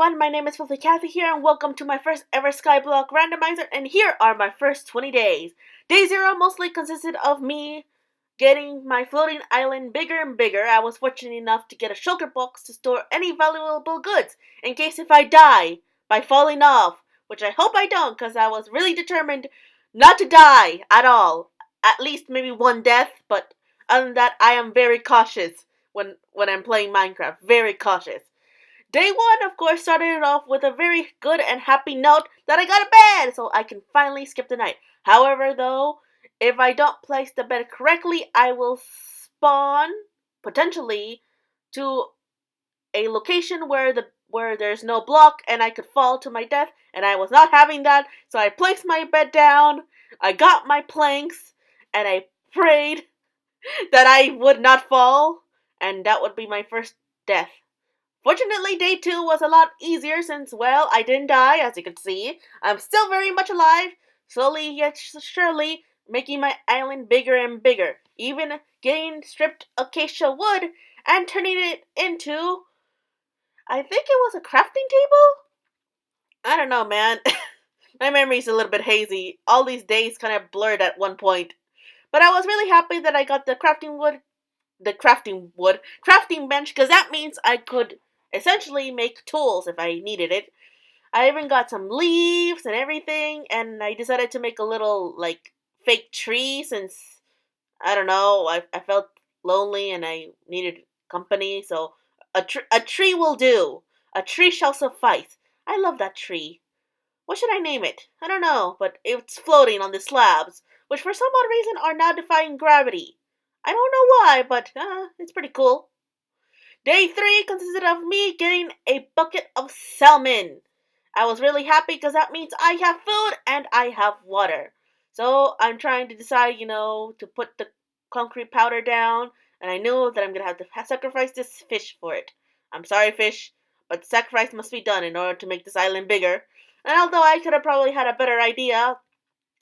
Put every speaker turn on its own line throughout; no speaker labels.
everyone, my name is Filthy Cathy here, and welcome to my first ever Skyblock Randomizer, and here are my first 20 days. Day 0 mostly consisted of me getting my floating island bigger and bigger. I was fortunate enough to get a shulker box to store any valuable goods, in case if I die by falling off, which I hope I don't, because I was really determined not to die at all. At least maybe one death, but other than that, I am very cautious when I'm playing Minecraft. Very cautious. Day 1, of course, started off with a very good and happy note that I got a bed, so I can finally skip the night. However, though, if I don't place the bed correctly, I will spawn, potentially, to a location where there's no block and I could fall to my death, and I was not having that, so I placed my bed down, I got my planks, and I prayed that I would not fall, and that would be my first death. Fortunately, day 2 was a lot easier since, well, I didn't die, as you can see. I'm still very much alive, slowly yet surely making my island bigger and bigger. Even getting stripped acacia wood and turning it into, I think it was a crafting table? I don't know, man. My memory's a little bit hazy. All these days kind of blurred at one point. But I was really happy that I got the crafting bench, because that means I could essentially make tools if I needed it. I even got some leaves and everything, and I decided to make a little, fake tree since, I don't know, I felt lonely and I needed company, so a tree will do. A tree shall suffice. I love that tree. What should I name it? I don't know, but it's floating on the slabs, which for some odd reason are now defying gravity. I don't know why, but it's pretty cool. Day 3 consisted of me getting a bucket of salmon. I was really happy because that means I have food and I have water. So I'm trying to decide, to put the concrete powder down, and I know that I'm going to have to sacrifice this fish for it. I'm sorry, fish, but the sacrifice must be done in order to make this island bigger. And although I could have probably had a better idea,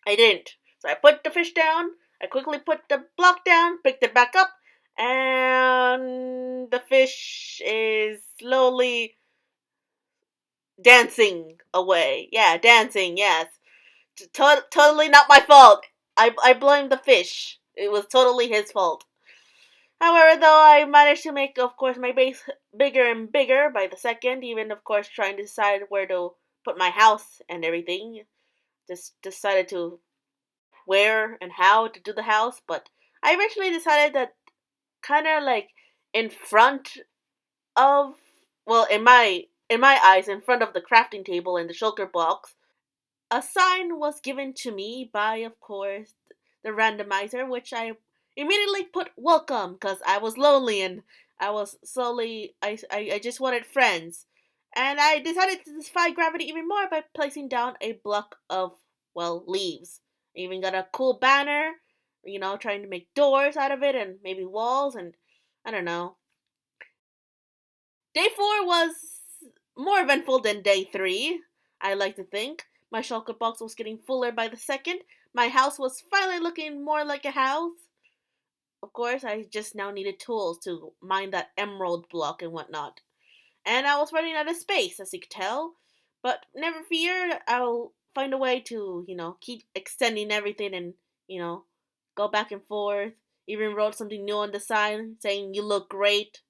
I didn't. So I put the fish down, I quickly put the block down, picked it back up, and the fish is slowly dancing away. Yeah, dancing, yes. Totally not my fault. I blame the fish. It was totally his fault. However, though, I managed to make, of course, my base bigger and bigger by the second, even, of course, trying to decide where to put my house and everything. Just decided to where and how to do the house, but I eventually decided that kind of in front of, well, in my eyes, in front of the crafting table and the shulker blocks, a sign was given to me by, of course, the randomizer, which I immediately put welcome, because I was lonely and I was slowly, I just wanted friends. And I decided to defy gravity even more by placing down a block of, well, leaves. I even got a cool banner, trying to make doors out of it and maybe walls, and I don't know. Day 4 was more eventful than day 3, I like to think. My shulker box was getting fuller by the second. My house was finally looking more like a house. Of course, I just now needed tools to mine that emerald block and whatnot. And I was running out of space, as you could tell. But never fear, I'll find a way to, keep extending everything and, go back and forth. Even wrote something new on the sign saying, "You look great."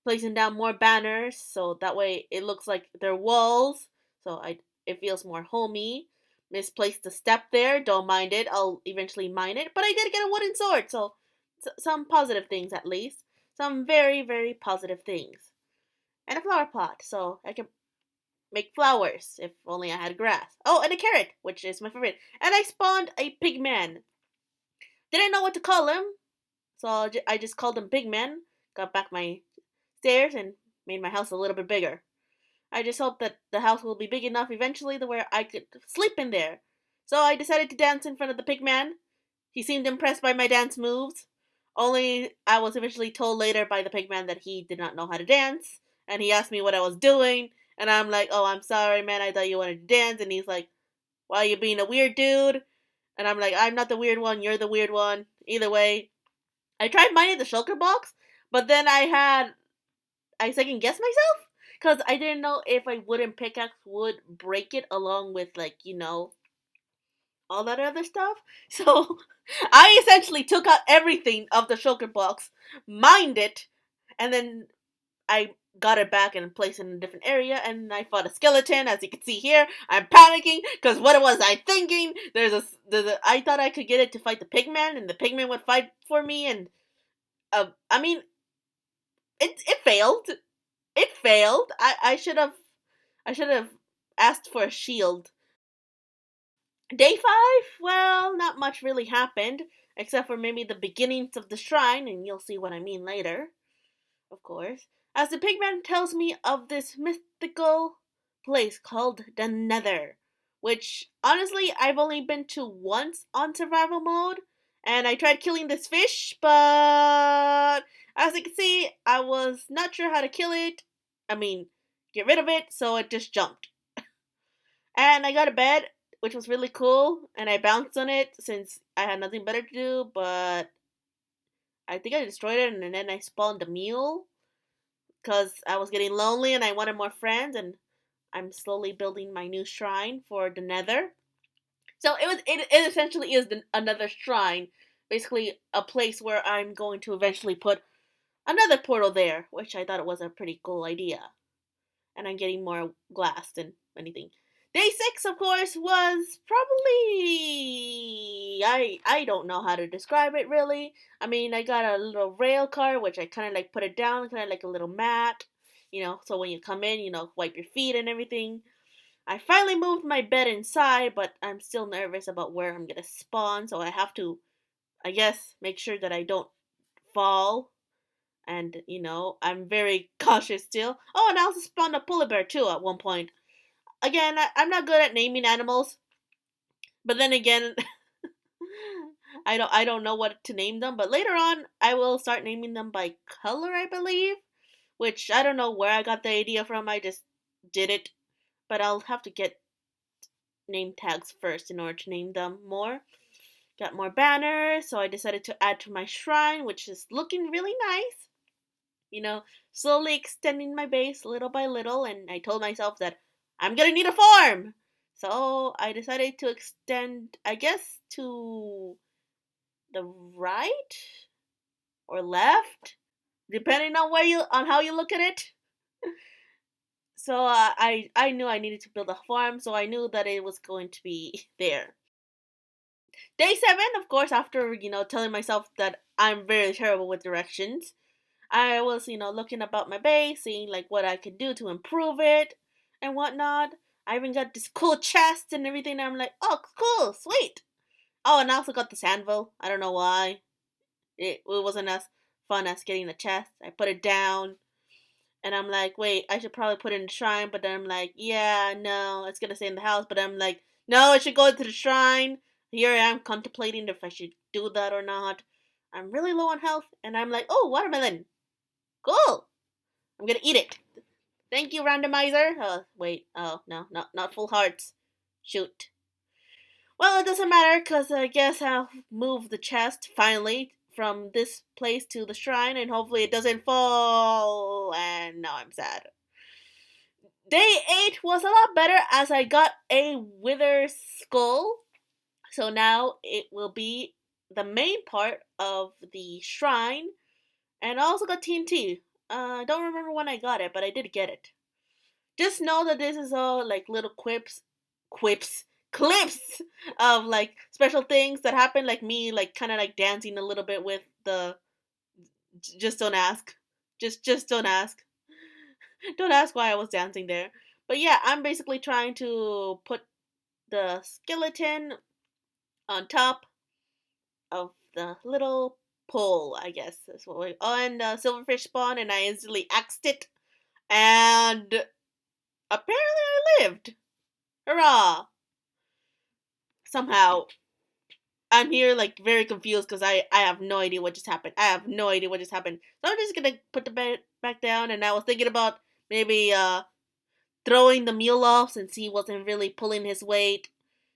Placing down more banners, so that way it looks like they're walls, so it feels more homey. Misplaced the step there, don't mind it, I'll eventually mine it, but I did get a wooden sword, so some positive things at least. Some very, very positive things. And a flower pot, so I can make flowers, if only I had grass. Oh, and a carrot, which is my favorite. And I spawned a pigman. Didn't know what to call him, so I just called him Pigman. Got back my stairs and made my house a little bit bigger. I just hope that the house will be big enough eventually to where I could sleep in there. So I decided to dance in front of the pigman. He seemed impressed by my dance moves. Only I was eventually told later by the pigman that he did not know how to dance. And he asked me what I was doing. And I'm like, "Oh, I'm sorry, man. I thought you wanted to dance." And he's like, "Why are you being a weird dude?" And I'm like, "I'm not the weird one. You're the weird one." Either way, I tried mining the shulker box. But then I second guessed myself, Because I didn't know if a wooden pickaxe would break it along with, like, all that other stuff. So I essentially took out everything of the shulker box, mined it, and then I got it back and placed it in a different area, and I fought a skeleton. As you can see here, I'm panicking because what was I thinking? I thought I could get it to fight the pigman, and the pigman would fight for me, and I mean, it failed. It failed. I should have asked for a shield. Day 5, well, not much really happened, except for maybe the beginnings of the shrine, and you'll see what I mean later, of course. As the pigman tells me of this mythical place called the Nether, which, honestly, I've only been to once on survival mode, and I tried killing this fish, but as you can see, I was not sure how to kill it. I mean, get rid of it, so it just jumped. And I got a bed, which was really cool, and I bounced on it since I had nothing better to do, but I think I destroyed it, and then I spawned a mule, because I was getting lonely and I wanted more friends, and I'm slowly building my new shrine for the Nether. So it essentially is another shrine, basically a place where I'm going to eventually put another portal there, which I thought it was a pretty cool idea. And I'm getting more glass than anything. Day 6, of course, was probably I don't know how to describe it really. I mean, I got a little rail car, which I kind of like put it down, kind of like a little mat, so when you come in, wipe your feet and everything. I finally moved my bed inside, but I'm still nervous about where I'm gonna spawn, so I have to, I guess, make sure that I don't fall. And, I'm very cautious still. Oh, and I also spawned a polar bear too at one point. Again, I'm not good at naming animals, but then again, I don't know what to name them. But later on, I will start naming them by color, I believe. Which I don't know where I got the idea from. I just did it, but I'll have to get name tags first in order to name them more. Got more banners, so I decided to add to my shrine, which is looking really nice. Slowly extending my base little by little, and I told myself that I'm gonna need a farm! So I decided to extend, I guess, to the right or left, depending on how you look at it. So I knew I needed to build a farm, so I knew that it was going to be there. Day 7, of course, after telling myself that I'm very terrible with directions, I was, looking about my base, seeing like what I could do to improve it and whatnot. I even got this cool chest and everything. And I'm like, oh, cool, sweet. Oh, and I also got this anvil. I don't know why. It wasn't as fun as getting the chest. I put it down, and I'm like, wait, I should probably put it in the shrine. But then I'm like, yeah, no, it's gonna stay in the house. But I'm like, no, it should go to the shrine. Here I am contemplating if I should do that or not. I'm really low on health, and I'm like, oh, watermelon. Cool. I'm gonna eat it. Thank you, randomizer. Wait. Oh, no, not full hearts. Shoot. Well, it doesn't matter, because I guess I'll move the chest, finally, from this place to the shrine, and hopefully it doesn't fall. And now I'm sad. Day 8 was a lot better, as I got a wither skull. So now it will be the main part of the shrine. And I also got TNT. I don't remember when I got it, but I did get it. Just know that this is all like little clips of like special things that happen, like me, like kind of like dancing a little bit with the. Just don't ask. Just don't ask. Don't ask why I was dancing there. But yeah, I'm basically trying to put the skeleton on top of the little pole, I guess. That's what we. Oh, and silverfish spawned, and I instantly axed it. And apparently I lived. Hurrah! Somehow. I'm here like very confused because I have no idea what just happened. I have no idea what just happened. So I'm just gonna put the bed back down, and I was thinking about maybe throwing the mule off since he wasn't really pulling his weight.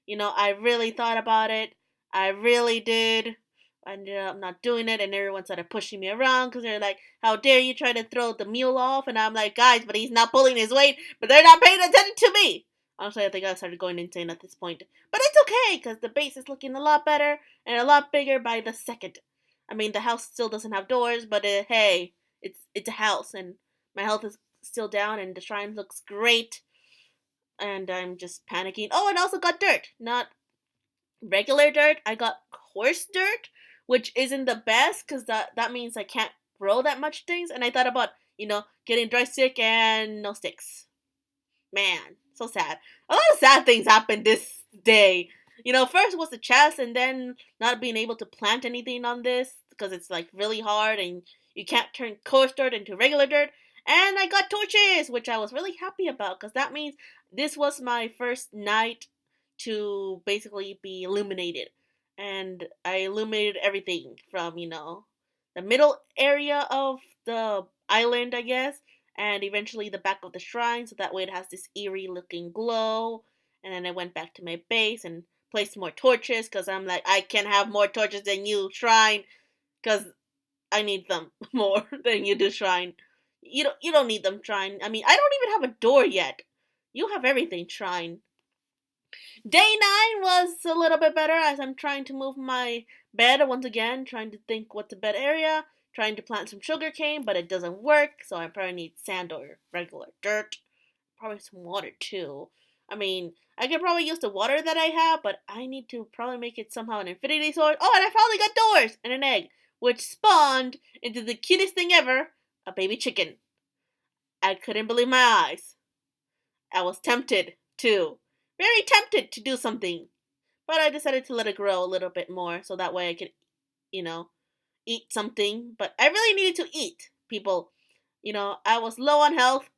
I really thought about it. I really did. I ended up not doing it, and everyone started pushing me around because they're like, "How dare you try to throw the mule off?" And I'm like, "Guys, but he's not pulling his weight, but they're not paying attention to me." Honestly, I think I started going insane at this point. But it's okay, because the base is looking a lot better and a lot bigger by the second. I mean, the house still doesn't have doors, but hey, it's a house, and my health is still down, and the shrine looks great, and I'm just panicking. Oh, and I also got dirt. Not regular dirt. I got coarse dirt, which isn't the best, because that means I can't grow that much things, and I thought about, getting dry stick and no sticks. Man, so sad. A lot of sad things happened this day. First was the chest, and then not being able to plant anything on this because it's like really hard, and you can't turn coarse dirt into regular dirt. And I got torches, which I was really happy about, because that means this was my first night to basically be illuminated. And I illuminated everything from, the middle area of the island, I guess, and eventually the back of the shrine, so that way it has this eerie looking glow. And then I went back to my base and placed more torches, because I'm like, I can have more torches than you, shrine, because I need them more than you do, shrine. You don't need them, shrine. I mean, I don't even have a door yet. You have everything, shrine. Day 9 was a little bit better, as I'm trying to move my bed once again, trying to think what's a bed area, trying to plant some sugarcane, but it doesn't work, so I probably need sand or regular dirt. Probably some water too. I mean, I could probably use the water that I have, but I need to probably make it somehow an infinity sword. Oh, and I finally got doors and an egg, which spawned into the cutest thing ever, a baby chicken. I couldn't believe my eyes. I was tempted too. Very tempted to do something. But I decided to let it grow a little bit more, so that way I could, you know, eat something. But I really needed to eat, people. I was low on health,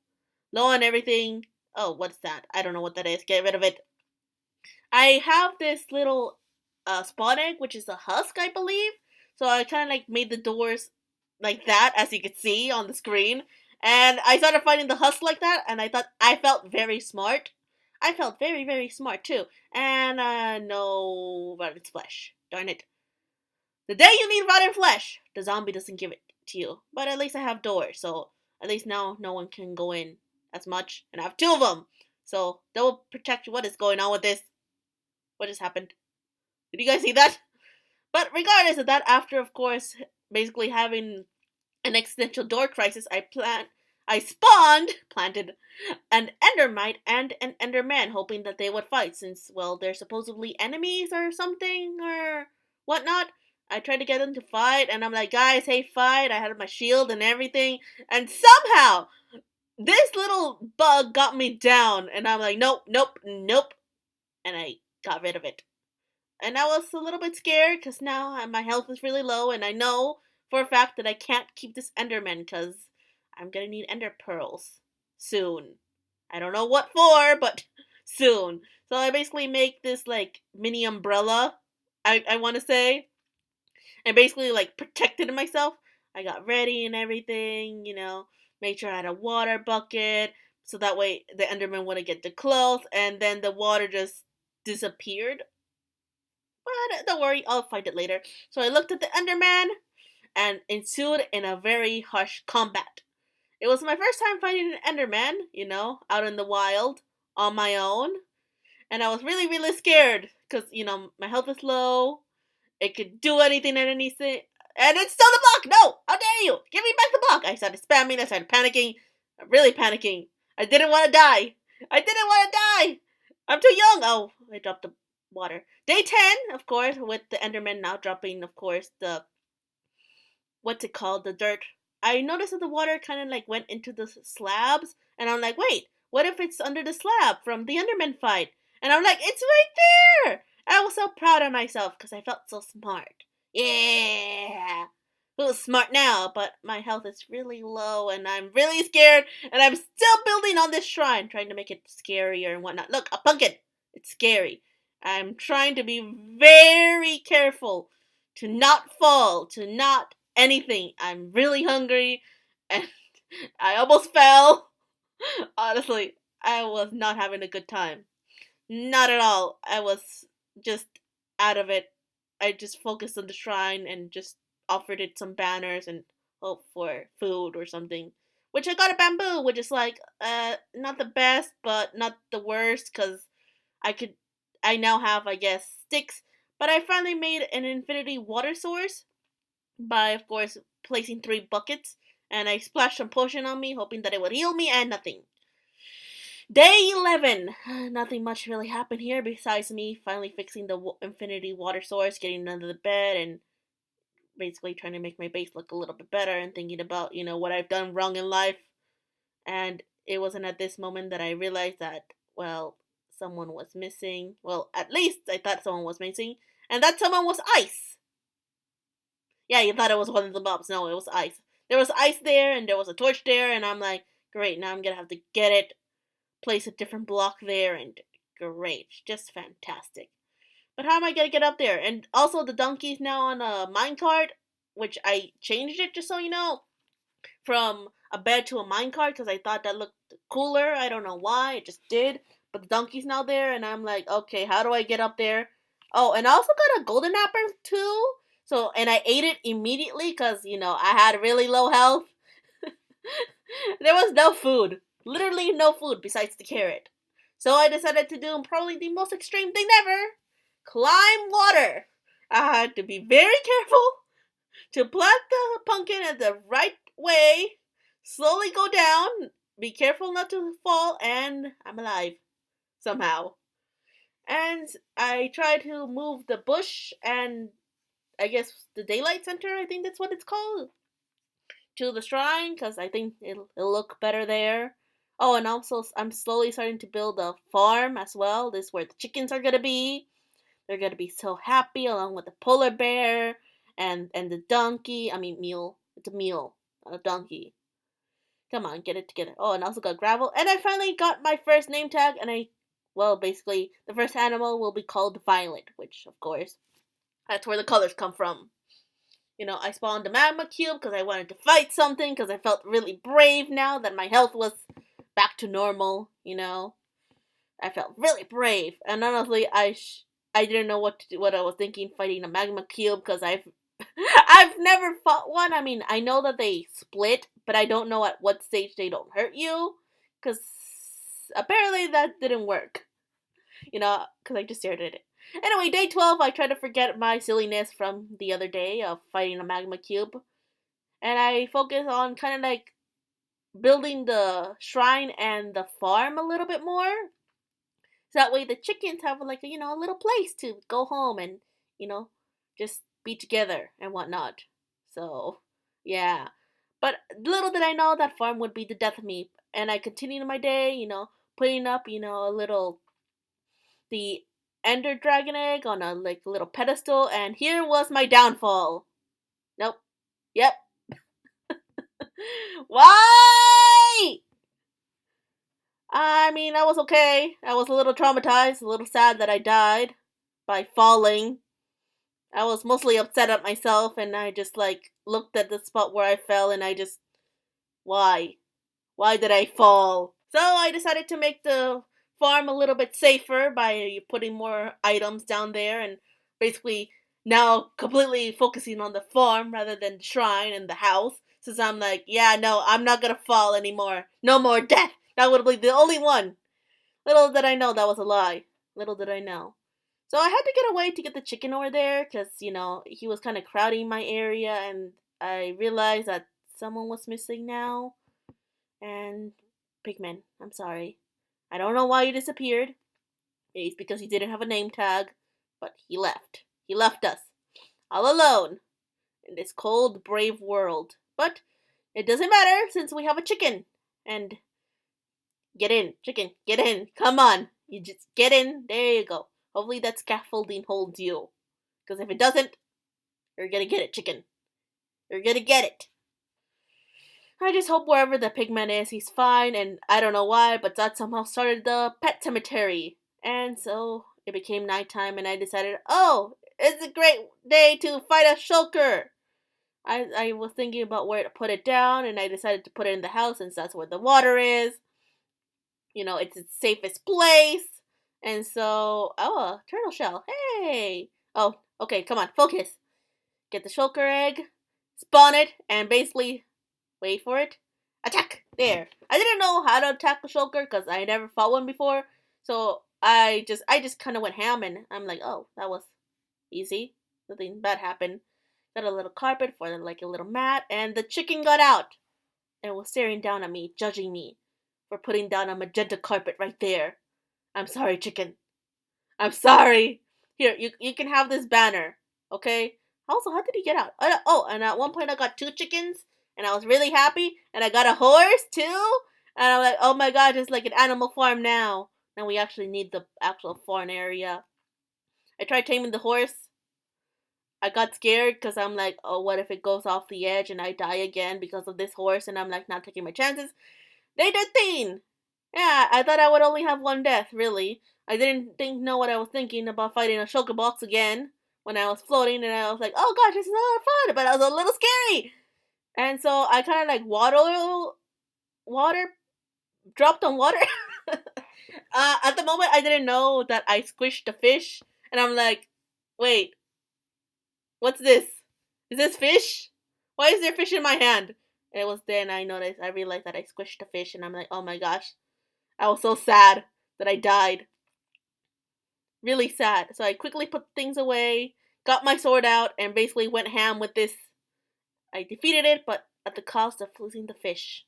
low on everything. Oh, what's that? I don't know what that is. Get rid of it. I have this little spawn egg, which is a husk, I believe. So I kind of like made the doors like that, as you could see on the screen. And I started finding the husk like that, and I felt very smart. I felt very, very smart too. And no rotten flesh. Darn it. The day you need rotten flesh, the zombie doesn't give it to you. But at least I have doors, so at least now no one can go in as much. And I have 2 of them. So they will protect you. What is going on with this? What just happened? Did you guys see that? But regardless of that, after of course basically having an existential door crisis, planted an endermite and an enderman, hoping that they would fight, since, well, they're supposedly enemies or something or whatnot. I tried to get them to fight, and I'm like, guys, hey, fight. I had my shield and everything, and somehow this little bug got me down, and I'm like, nope, nope, nope, and I got rid of it. And I was a little bit scared, because now my health is really low, and I know for a fact that I can't keep this enderman, because I'm gonna need ender pearls soon. I don't know what for, but soon. So I basically make this like mini umbrella, I want to say, and basically like protected myself. I got ready and everything, made sure I had a water bucket, so that way the enderman wouldn't get the clothes, and then the water just disappeared. But don't worry, I'll find it later. So I looked at the enderman, and ensued in a very harsh combat. It was my first time fighting an enderman, out in the wild, on my own. And I was really, really scared, because, my health is low. It could do anything at anything. And it's still the block! No! How dare you! Give me back the block! I started spamming, I started panicking. Really panicking. I didn't want to die. I didn't want to die! I'm too young! Oh, I dropped the water. Day 10, of course, with the enderman now dropping, of course, what's it called? The dirt. I noticed that the water kind of like went into the slabs, and I'm like, wait, what if it's under the slab from the Enderman fight? And I'm like, it's right there! I was so proud of myself because I felt so smart. Yeah! Who's smart now? But my health is really low, and I'm really scared, and I'm still building on this shrine, trying to make it scarier and whatnot. Look, a pumpkin! It's scary. I'm trying to be very careful to not fall, to not anything. I'm really hungry, and I almost fell. Honestly, I was not having a good time. Not at all. I was just out of it. I just focused on the shrine and just offered it some banners and hope for food or something. Which I got a bamboo, which is like not the best, but not the worst, cause I could I now have, I guess, sticks. But I finally made an infinity water source by, of course, placing 3 buckets, and I splashed some potion on me, hoping that it would heal me, and nothing. Day 11. Nothing much really happened here besides me finally fixing the infinity water source, getting under the bed, and basically trying to make my base look a little bit better and thinking about, what I've done wrong in life. And it wasn't at this moment that I realized that, well, someone was missing. Well, at least I thought someone was missing. And that someone was Ice. Yeah, you thought it was one of the mobs. No, it was Ice. There was Ice there, and there was a torch there, and I'm like, great, now I'm gonna have to get it, place a different block there, and great. Just fantastic. But how am I gonna get up there? And also, the donkey's now on a minecart, which I changed it, just so you know, from a bed to a minecart because I thought that looked cooler. I don't know why, it just did. But the donkey's now there, and I'm like, okay, how do I get up there? Oh, and I also got a golden apple too. So, and I ate it immediately because, I had really low health. There was no food. Literally no food besides the carrot. So I decided to do probably the most extreme thing ever. Climb water. I had to be very careful to plant the pumpkin at the right way, slowly go down, be careful not to fall, and I'm alive. Somehow. And I tried to move the bush and I guess the daylight center, I think that's what it's called, to the shrine because I think it'll look better there. Oh, and also I'm slowly starting to build a farm as well. This is where the chickens are gonna be. They're gonna be so happy along with the polar bear and the donkey. I mean mule. It's a mule, not a donkey. Come on, get it together. Oh, and I also got gravel. And I finally got my first name tag and basically the first animal will be called Violet, which of course that's where the colors come from. I spawned a magma cube because I wanted to fight something because I felt really brave now that my health was back to normal. I felt really brave. And honestly, I didn't know what I was thinking fighting a magma cube because I've never fought one. I mean, I know that they split, but I don't know at what stage they don't hurt you because apparently that didn't work. Because I just stared at it. Anyway, day 12, I tried to forget my silliness from the other day of fighting a magma cube. And I focus on kind of like building the shrine and the farm a little bit more. So that way the chickens have like a little place to go home and, just be together and whatnot. So, yeah. But little did I know that farm would be the death of me. And I continued my day, putting up, a little the ender dragon egg on a little pedestal, and here was my downfall. Nope. Yep. Why? I mean, I was okay. I was a little traumatized, a little sad that I died by falling. I was mostly upset at myself, and I just looked at the spot where I fell, and I just, why? Why did I fall? So I decided to make the farm a little bit safer by putting more items down there and basically now completely focusing on the farm rather than the shrine and the house. Since I'm like, yeah, no, I'm not gonna fall anymore. No more death. That would be the only one. Little did I know that was a lie. Little did I know. So I had to get away to get the chicken over there because, he was kind of crowding my area and I realized that someone was missing now. And Pigman, I'm sorry. I don't know why you disappeared. Maybe it's because he didn't have a name tag, but he left. He left us. All alone. In this cold, brave world. But it doesn't matter since we have a chicken. And get in, chicken, get in. Come on. You just get in. There you go. Hopefully that scaffolding holds you. Because if it doesn't, you're gonna get it, chicken. You're gonna get it. I just hope wherever the pigman is, he's fine, and I don't know why, but that somehow started the pet cemetery. And so it became nighttime, and I decided, oh, it's a great day to fight a shulker. I was thinking about where to put it down, and I decided to put it in the house since that's where the water is. It's its safest place. And so, oh, a turtle shell. Hey! Oh, Okay, come on, focus. Get the shulker egg, spawn it, and basically wait for it. Attack! There. I didn't know how to attack a shulker because I never fought one before. So I just kind of went ham and I'm like, oh, that was easy. Nothing bad happened. Got a little carpet for like a little mat, and the chicken got out and was staring down at me, judging me for putting down a magenta carpet right there. I'm sorry, chicken. I'm sorry. Here, you can have this banner, okay? Also, how did he get out? Oh, and at one point I got 2 chickens, and I was really happy, and I got a horse too, and I'm like, oh my god, it's like an animal farm now. Now we actually need the actual farm area. I tried taming the horse. I got scared because I'm like, oh, what if it goes off the edge and I die again because of this horse? And I'm like, not taking my chances. Day 13! Yeah, I thought I would only have 1 death, really. I didn't know what I was thinking about fighting a shulker box again when I was floating, and I was like, oh gosh, this is not fun, but I was a little scary. And so I kind of like water, dropped on water. At the moment, I didn't know that I squished the fish, and I'm like, wait, what's this? Is this fish? Why is there fish in my hand? And it was then I realized that I squished the fish, and I'm like, oh my gosh. I was so sad that I died. Really sad. So I quickly put things away, got my sword out, and basically went ham with this. I defeated it, but at the cost of losing the fish.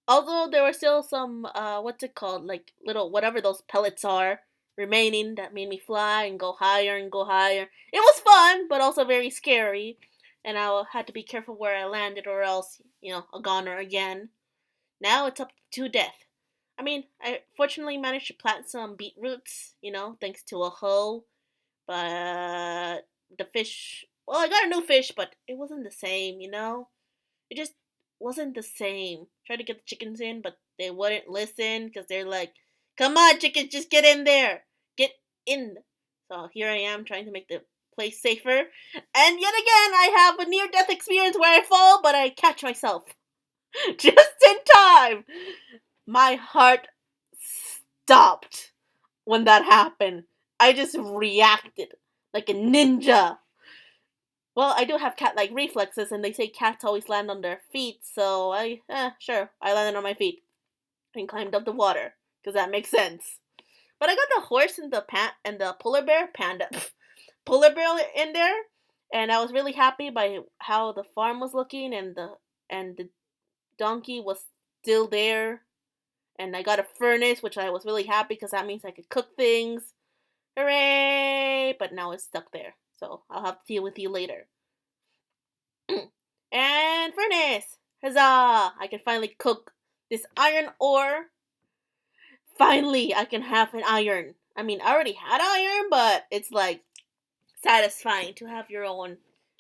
Although there were still some, what's it called? Like little, whatever those pellets are, remaining that made me fly and go higher and go higher. It was fun, but also very scary. And I had to be careful where I landed, or else, a goner again. Now it's up to death. I mean, I fortunately managed to plant some beetroots, thanks to a hoe. But the fish, well, I got a new fish, but it wasn't the same. It just wasn't the same. Tried to get the chickens in, but they wouldn't listen because they're like, come on, chickens, just get in there. Get in. So here I am trying to make the place safer. And yet again, I have a near death experience where I fall, but I catch myself. Just in time. My heart stopped when that happened. I just reacted like a ninja. Well, I do have cat-like reflexes, and they say cats always land on their feet, so sure, I landed on my feet and climbed up the water, because that makes sense. But I got the horse and the polar bear, polar bear in there, and I was really happy by how the farm was looking, and the donkey was still there. And I got a furnace, which I was really happy because that means I could cook things. Hooray! But now it's stuck there. So I'll have to deal with you later. And furnace! Huzzah! I can finally cook this iron ore. Finally, I can have an iron. I mean, I already had iron, but it's like satisfying to have your own.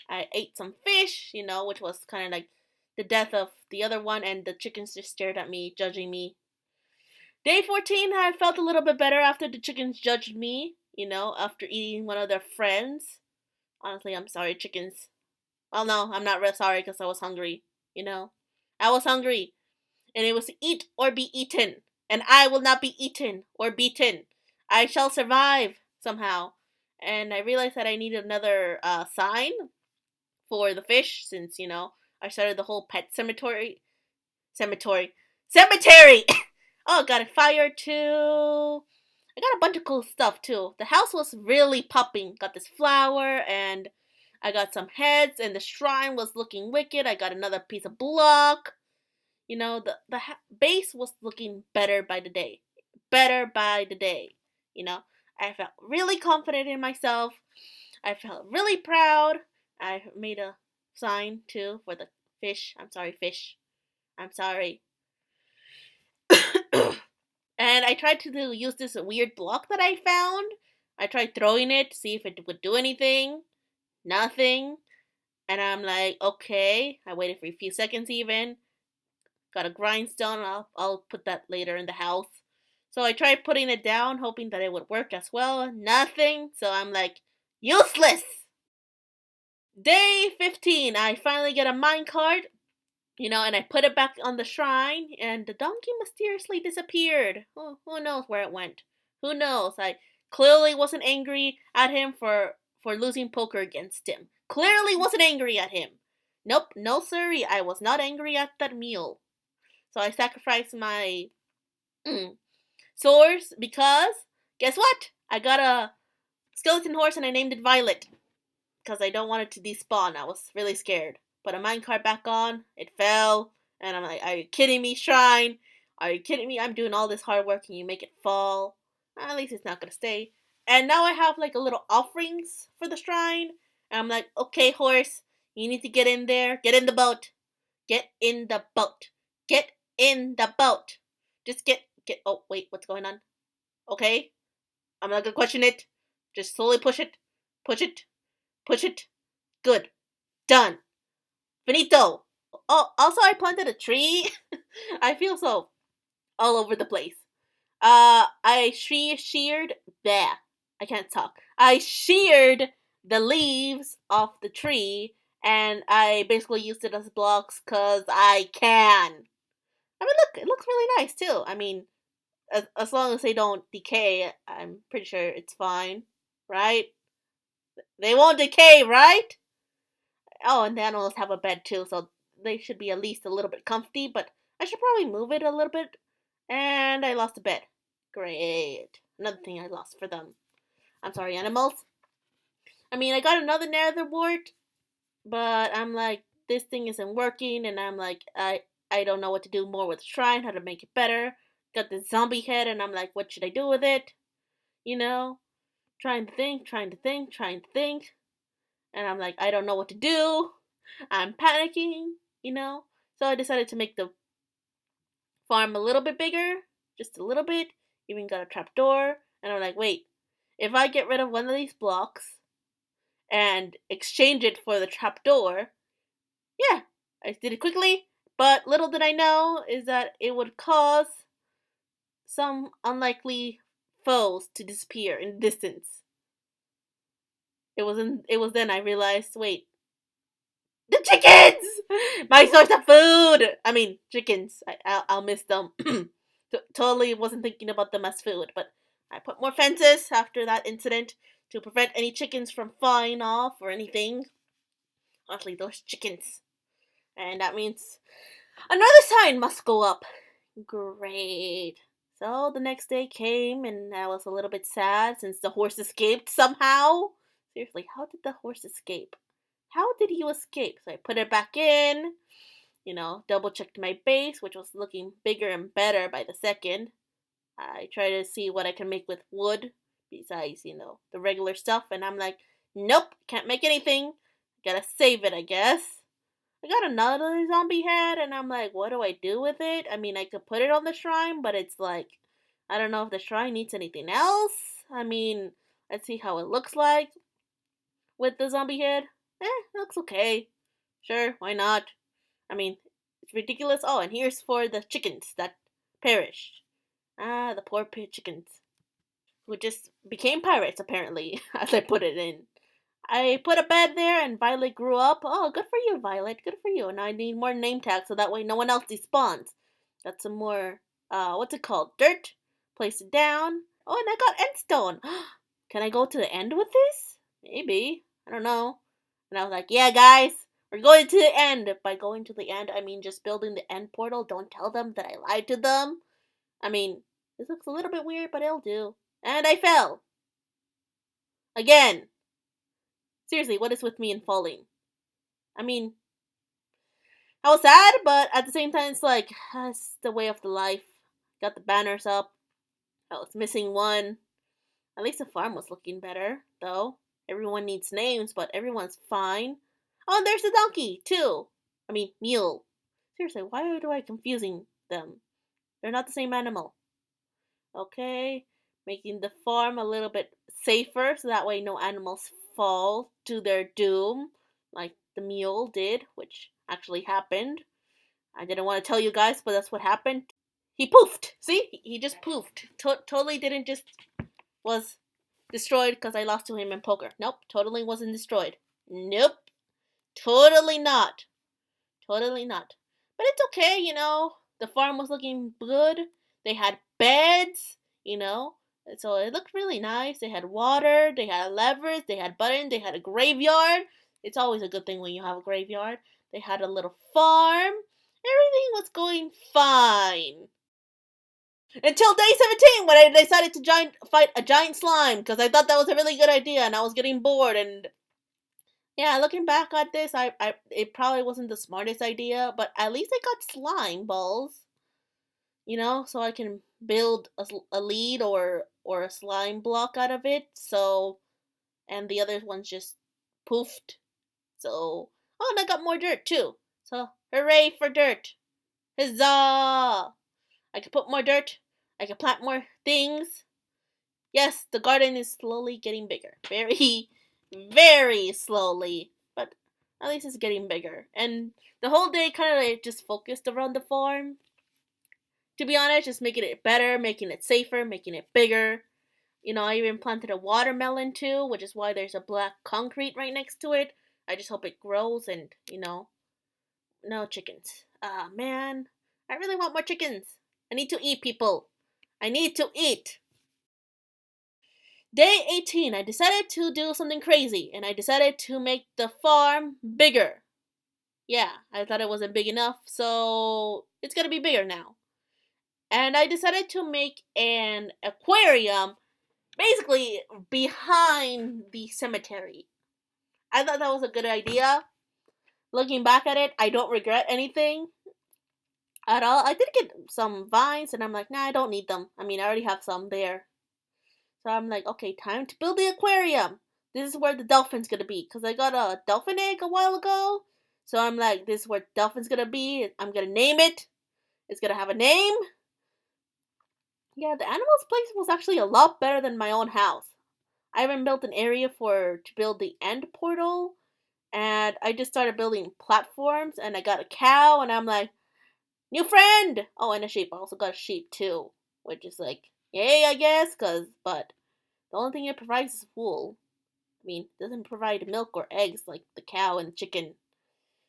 I ate some fish, which was kind of like the death of the other one, and the chickens just stared at me, judging me. Day 14, I felt a little bit better after the chickens judged me, after eating one of their friends. Honestly, I'm sorry, chickens. Well, no, I'm not real sorry because I was hungry, I was hungry, and it was to eat or be eaten, and I will not be eaten or beaten. I shall survive somehow. And I realized that I need another sign for the fish since, I started the whole pet cemetery. Oh, got a fire too. I got a bunch of cool stuff too. The house was really popping. Got this flower, and I got some heads, and the shrine was looking wicked. I got another piece of block. The base was looking better by the day. Better by the day. I felt really confident in myself. I felt really proud. I made a sign too for the fish. I'm sorry, fish. I'm sorry. And I tried to use this weird block that I found. I tried throwing it to see if it would do anything. Nothing. And I'm like, okay. I waited for a few seconds even. Got a grindstone. I'll put that later in the house. So I tried putting it down, hoping that it would work as well. Nothing. So I'm like, useless! Day 15. I finally get a minecart. And I put it back on the shrine, and the donkey mysteriously disappeared. Who knows where it went? Who knows? I clearly wasn't angry at him for for losing poker against him. Clearly wasn't angry at him. Nope, no siree, I was not angry at that meal. So I sacrificed my swords because, guess what? I got a skeleton horse and I named it Violet. Because I don't want it to despawn. I was really scared. Put a minecart back on, it fell, and I'm like, are you kidding me, Shrine? Are you kidding me? I'm doing all this hard work and you make it fall. At least it's not gonna stay. And now I have like a little offerings for the shrine. And I'm like, okay, horse, you need to get in there. Get in the boat. Get in the boat. Get in the boat. Just get. Oh, wait, what's going on? Okay, I'm not gonna question it. Just slowly push it. Push it. Push it. Good. Done. Finito. Oh, also I planted a tree. I feel so all over the place. I sheared. Bleh. I can't talk. I sheared the leaves off the tree, and I basically used it as blocks because I can. I mean, look, it looks really nice too. I mean, as long as they don't decay, I'm pretty sure it's fine, right? They won't decay, right? Oh, and the animals have a bed too, so they should be at least a little bit comfy, but I should probably move it a little bit. And I lost a bed. Great. Another thing I lost for them. I'm sorry, animals. I mean, I got another nether wart, but I'm like, this thing isn't working, and I'm like, I don't know what to do more with the shrine, how to make it better. Got the zombie head, and I'm like, what should I do with it? You know? Trying to think. And I'm like, I don't know what to do. I'm panicking, you know? So I decided to make the farm a little bit bigger, just a little bit. Even got a trapdoor. And I'm like, wait, if I get rid of one of these blocks and exchange it for the trapdoor, yeah, I did it quickly. But little did I know is that it would cause some unlikely foes to disappear in the distance. It was then I realized, wait, the chickens! My source of food! I mean, chickens. I'll miss them. Totally wasn't thinking about them as food, but I put more fences after that incident to prevent any chickens from flying off or anything. Honestly, those chickens. And that means another sign must go up. Great. So the next day came, and I was a little bit sad since the horse escaped somehow. Seriously, how did the horse escape? How did he escape? So I put it back in, double checked my base, which was looking bigger and better by the second. I try to see what I can make with wood besides, the regular stuff, and I'm like, nope, can't make anything. Gotta save it, I guess. I got another zombie head, and I'm like, what do I do with it? I mean, I could put it on the shrine, but it's like, I don't know if the shrine needs anything else. I mean, let's see how it looks like with the zombie head. It looks okay. Sure, why not? I mean, it's ridiculous. Oh, and here's for the chickens that perished. Ah, the poor chickens. Who just became pirates, apparently, as I put it in. I put a bed there and Violet grew up. Oh, good for you, Violet. Good for you. And I need more name tags so that way no one else despawns. Got some more, what's it called? Dirt. Place it down. Oh, and I got endstone. Can I go to the end with this? Maybe. I don't know. And I was like, yeah, guys, we're going to the end. By going to the end, I mean just building the end portal. Don't tell them that I lied to them. I mean, this looks a little bit weird, but it'll do. And I fell. Again. Seriously, what is with me and falling? I mean, I was sad, but at the same time, it's like, it's the way of the life. Got the banners up. I was missing one. At least the farm was looking better, though. Everyone needs names, but everyone's fine. Oh, and there's the donkey, too. I mean, mule. Seriously, why do I confusing them? They're not the same animal. Okay, making the farm a little bit safer so that way no animals fall to their doom, like the mule did, which actually happened. I didn't want to tell you guys, but that's what happened. He poofed. See, he just poofed. Totally didn't just was destroyed because I lost to him in poker. Nope, totally wasn't destroyed. Nope, totally not. Totally not. But it's okay, The farm was looking good. They had beds, So it looked really nice. They had water, they had levers, they had buttons, they had a graveyard. It's always a good thing when you have a graveyard. They had a little farm. Everything was going fine. Until day 17 when I decided to fight a giant slime because I thought that was a really good idea and I was getting bored and yeah, looking back at this, it probably wasn't the smartest idea, but at least I got slime balls, so I can build a lead or a slime block out of it. So and the other ones just poofed. So and I got more dirt too. So hooray for dirt! Huzzah! I can put more dirt. I can plant more things. Yes, the garden is slowly getting bigger. Very, very slowly. But at least it's getting bigger. And the whole day kind of like just focused around the farm. To be honest, just making it better, making it safer, making it bigger. I even planted a watermelon too, which is why there's a black concrete right next to it. I just hope it grows and, no chickens. Ah, man. I really want more chickens. I need to eat, people. I need to eat. Day 18, I decided to do something crazy, and I decided to make the farm bigger. Yeah, I thought it wasn't big enough, so it's gonna be bigger now. And I decided to make an aquarium basically behind the cemetery. I thought that was a good idea. Looking back at it, I don't regret anything at all. I did get some vines, and I'm like, nah, I don't need them. I already have some there. So I'm like, okay, time to build the aquarium. This is where the dolphin's gonna be. Because I got a dolphin egg a while ago. So I'm like, this is where the dolphin's gonna be. I'm gonna name it. It's gonna have a name. Yeah, the animals place was actually a lot better than my own house. I even built an area to build the end portal. And I just started building platforms. And I got a cow. And I'm like, new friend! Oh, and a sheep. I also got a sheep too. Which is like, yay, I guess. But the only thing it provides is wool. It doesn't provide milk or eggs like the cow and chicken.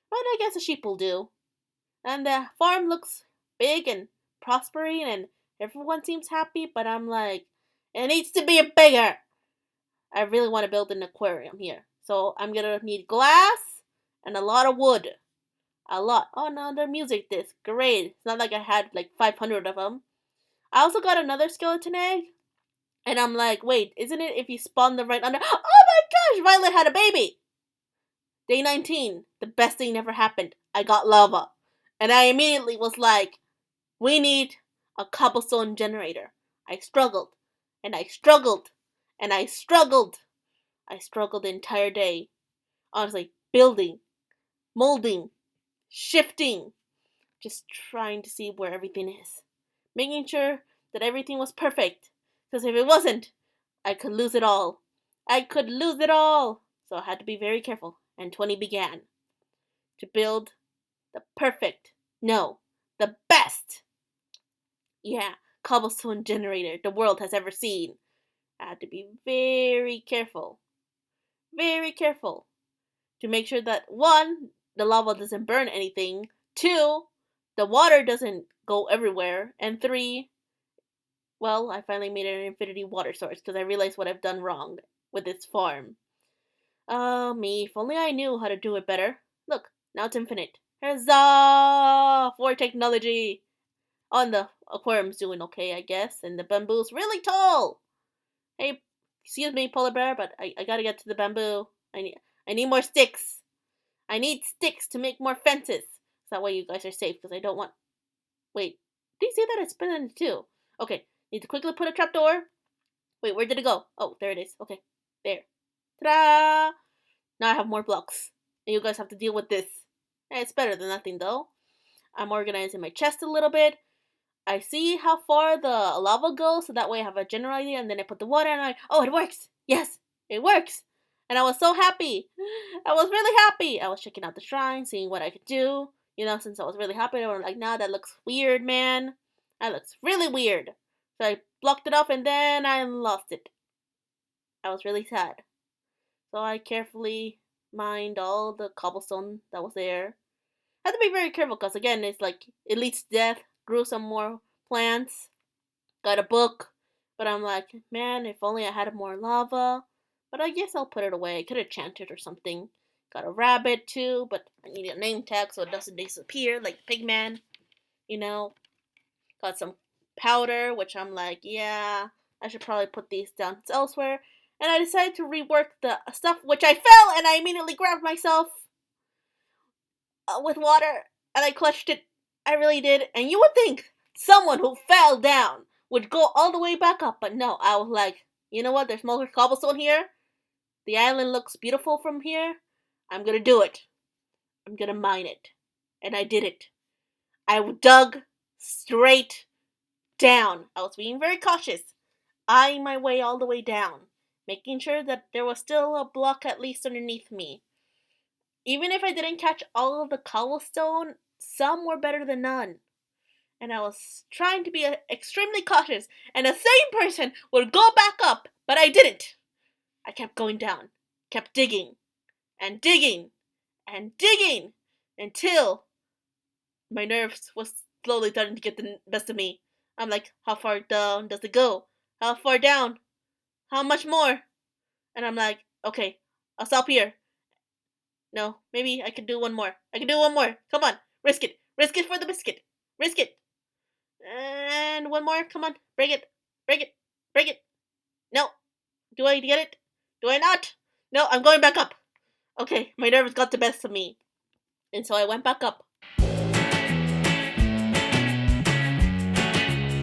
But I guess a sheep will do. And the farm looks big and prospering and everyone seems happy, but I'm like, it needs to be bigger. I really want to build an aquarium here. So I'm gonna need glass and a lot of wood. A lot. Oh no, they're music discs. Great. It's not like I had like 500 of them. I also got another skeleton egg. And I'm like, wait, isn't it if you spawn the right under? Oh my gosh, Violet had a baby! Day 19, the best thing never happened. I got lava. And I immediately was like, we need a cobblestone generator. I struggled. And I struggled. And I struggled. I struggled the entire day. Honestly, building, molding, shifting, just trying to see where everything is. Making sure that everything was perfect. Because if it wasn't, I could lose it all. I could lose it all. So I had to be very careful. And 20 began to build the perfect, no, the best, yeah, cobblestone generator the world has ever seen. I had to be very careful to make sure that one, the lava doesn't burn anything, two, the water doesn't go everywhere, and three, well, I finally made an infinity water source because I realized what I've done wrong with this farm. Oh, me, if only I knew how to do it better. Look, now it's infinite. Huzzah! For technology! Oh, and the aquarium's doing okay, I guess, and the bamboo's really tall! Hey, excuse me, polar bear, but I gotta get to the bamboo. I need more sticks. I need sticks to make more fences. So that way you guys are safe, because I don't want... Wait, did you see that? It's spinning too. Okay, need to quickly put a trapdoor. Wait, where did it go? Oh, there it is. Okay, there. Ta-da! Now I have more blocks. And you guys have to deal with this. It's better than nothing, though. I'm organizing my chest a little bit. I see how far the lava goes, so that way I have a general idea, and then I put the water, and oh, it works! Yes, it works! And I was so happy! I was really happy! I was checking out the shrine, seeing what I could do. Since I was really happy, I was like, nah, that looks weird, man. That looks really weird. So I blocked it off, and then I lost it. I was really sad. So I carefully mined all the cobblestone that was there. I had to be very careful because again, it's like it leads to death. Grew some more plants. Got a book, But I'm like, man, if only I had more lava. But I guess I'll put it away. I could have chanted or something. Got a rabbit too, but I need a name tag so it doesn't disappear like Pigman. You know, got some powder, which I'm like, yeah, I should probably put these down elsewhere. And I decided to rework the stuff, which I fell, and I immediately grabbed myself with water, and I clutched it. I really did. And you would think someone who fell down would go all the way back up, but no, I was like, you know what? There's more cobblestone here. The island looks beautiful from here. I'm gonna do it. I'm gonna mine it. And I did it. I dug straight down. I was being very cautious, eyeing my way all the way down, making sure that there was still a block at least underneath me. Even if I didn't catch all of the cobblestone, some were better than none. And I was trying to be extremely cautious, and the same person would go back up, but I didn't. I kept going down, kept digging, and digging, and digging, until my nerves was slowly starting to get the best of me. I'm like, how far down does it go? How far down? How much more? And I'm like, okay, I'll stop here. No, maybe I can do one more. I can do one more. Come on, risk it. Risk it for the biscuit. Risk it. And one more. Come on, break it. Break it. Break it. No. Do I get it? Do I not? No, I'm going back up. Okay, my nerves got the best of me. And so I went back up.